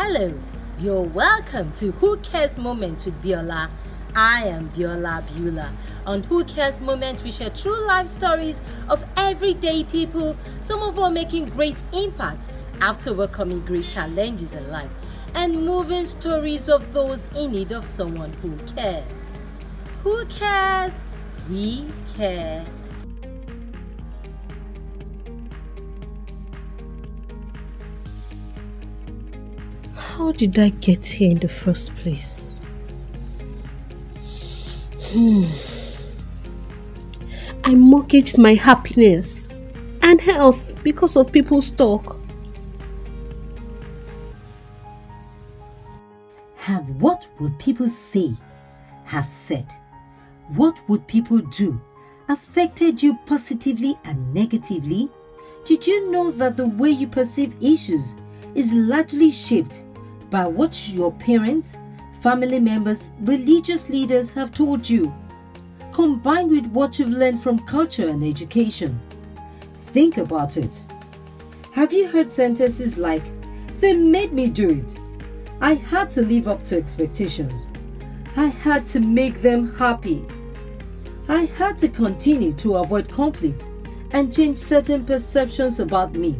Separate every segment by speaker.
Speaker 1: Hello, you're welcome to Who Cares Moments with Biola. I am Biola Beulah. On Who Cares Moments, we share true life stories of everyday people, some of all making great impact after overcoming great challenges in life, and moving stories of those in need of someone who cares. Who cares? We care.
Speaker 2: How did I get here in the first place? I mortgaged my happiness and health because of people's talk.
Speaker 1: Have what would people say, have said, what would people do affected you positively and negatively? Did you know that the way you perceive issues is largely shaped by what your parents, family members, religious leaders have told you, combined with what you've learned from culture and education? Think about it. Have you heard sentences like, "They made me do it. I had to live up to expectations. I had to make them happy. I had to continue to avoid conflict and change certain perceptions about me."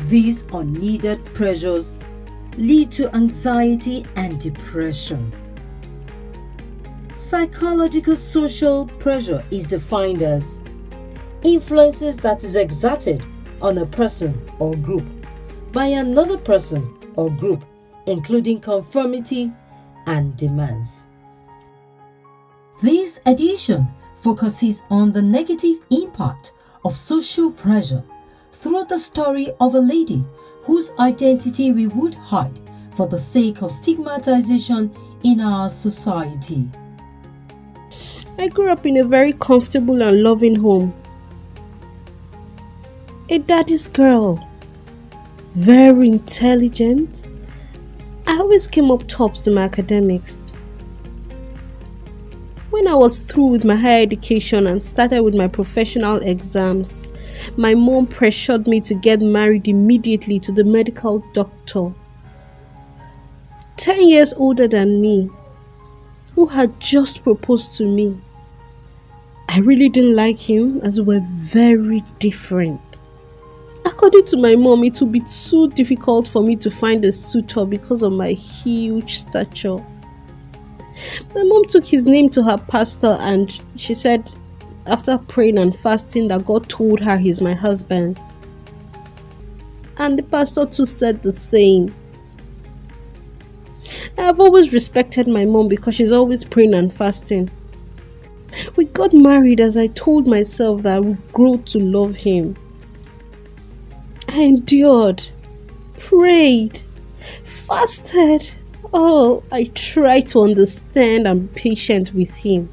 Speaker 1: These unneeded pressures lead to anxiety and depression. Psychological social pressure is defined as influences that is exerted on a person or group by another person or group, including conformity and demands. This edition focuses on the negative impact of social pressure through the story of a lady whose identity we would hide for the sake of stigmatization in our society.
Speaker 2: I grew up in a very comfortable and loving home. A daddy's girl. Very intelligent. I always came up tops in my academics. When I was through with my higher education and started with my professional exams, my mom pressured me to get married immediately to the medical doctor, 10 years older than me, who had just proposed to me. I really didn't like him as we were very different. According to my mom, it would be too difficult for me to find a suitor because of my huge stature. My mom took his name to her pastor and she said, after praying and fasting, that God told her he's my husband. And the pastor too said the same. I have always respected my mom because she's always praying and fasting. We got married as I told myself that I would grow to love him. I endured, prayed, fasted. I tried to understand and be patient with him,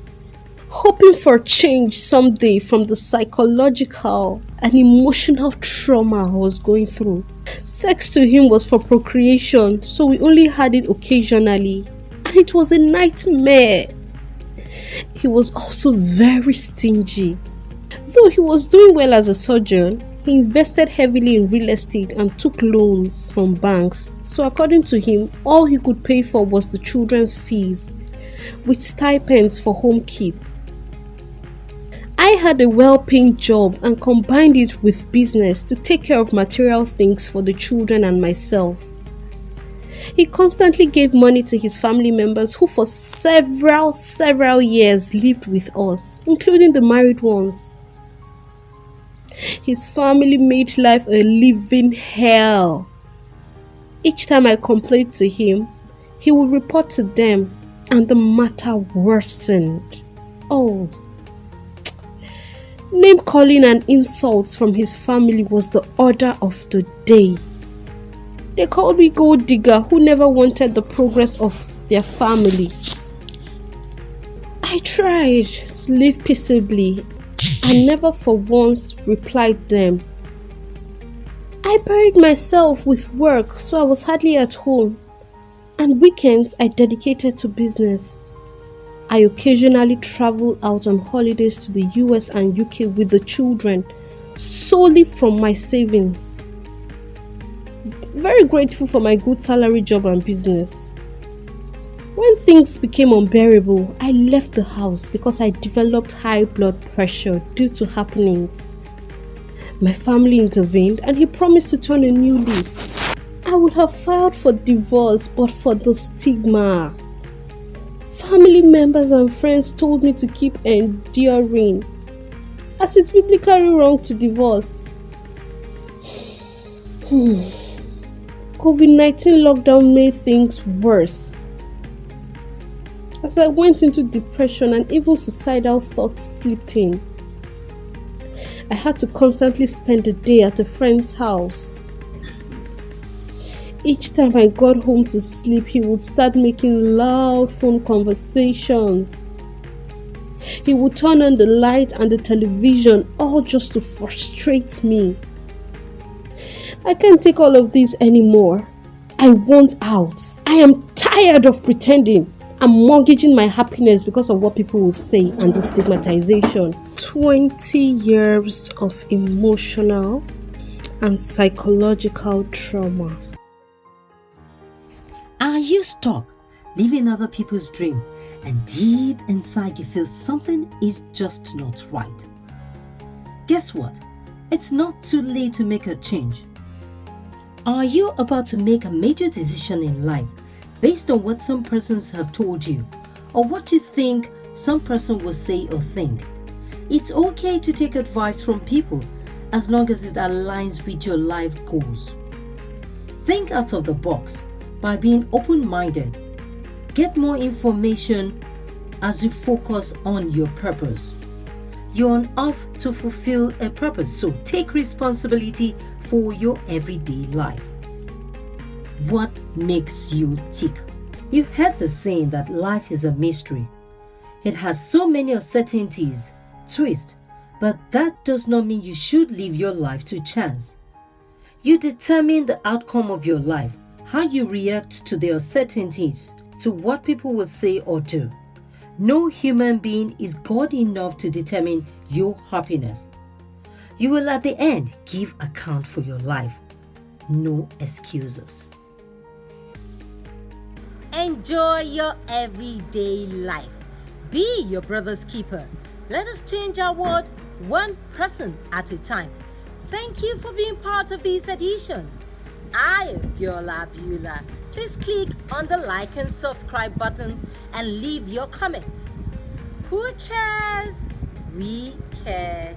Speaker 2: hoping for change someday from the psychological and emotional trauma I was going through. Sex to him was for procreation, so we only had it occasionally, and it was a nightmare. He was also very stingy. Though he was doing well as a surgeon, he invested heavily in real estate and took loans from banks, so according to him, all he could pay for was the children's fees, with stipends for home keep. I had a well-paying job and combined it with business to take care of material things for the children and myself. He constantly gave money to his family members who for several years lived with us, including the married ones. His family made life a living hell. Each time I complained to him, he would report to them and the matter worsened. Name calling and insults from his family was the order of the day. They called me gold digger who never wanted the progress of their family. I tried to live peaceably and never for once replied them. I buried myself with work, so I was hardly at home, and weekends I dedicated to business. I occasionally travel out on holidays to the US and UK with the children, solely from my savings. very grateful for my good salary job and business. When things became unbearable, I left the house because I developed high blood pressure due to happenings. My family intervened and he promised to turn a new leaf. I would have filed for divorce but for the stigma. Family members and friends told me to keep enduring, as it's biblically wrong to divorce. COVID-19 lockdown made things worse, as I went into depression and even suicidal thoughts slipped in. I had to constantly spend the day at a friend's house. Each time I got home to sleep, he would start making loud phone conversations. He would turn on the light and the television, all just to frustrate me. I can't take all of this anymore. I want out. I am tired of pretending. I'm mortgaging my happiness because of what people will say and the stigmatization. 20 years of emotional and psychological trauma.
Speaker 1: Are you stuck living other people's dream and deep inside you feel something is just not right? Guess what? It's not too late to make a change. Are you about to make a major decision in life based on what some persons have told you or what you think some person will say or think? It's okay to take advice from people as long as it aligns with your life goals. Think out of the box by being open-minded. Get more information as you focus on your purpose. You're on earth to fulfill a purpose, so take responsibility for your everyday life. What makes you tick? You've heard the saying that life is a mystery. It has so many uncertainties, twists, but that does not mean you should live your life to chance. You determine the outcome of your life, how you react to the uncertainties, to what people will say or do. No human being is God enough to determine your happiness. You will at the end give account for your life. No excuses. Enjoy your everyday life. Be your brother's keeper. Let us change our world one person at a time. Thank you for being part of this edition. I am Biola. Please click on the like and subscribe button and leave your comments. Who cares? We care.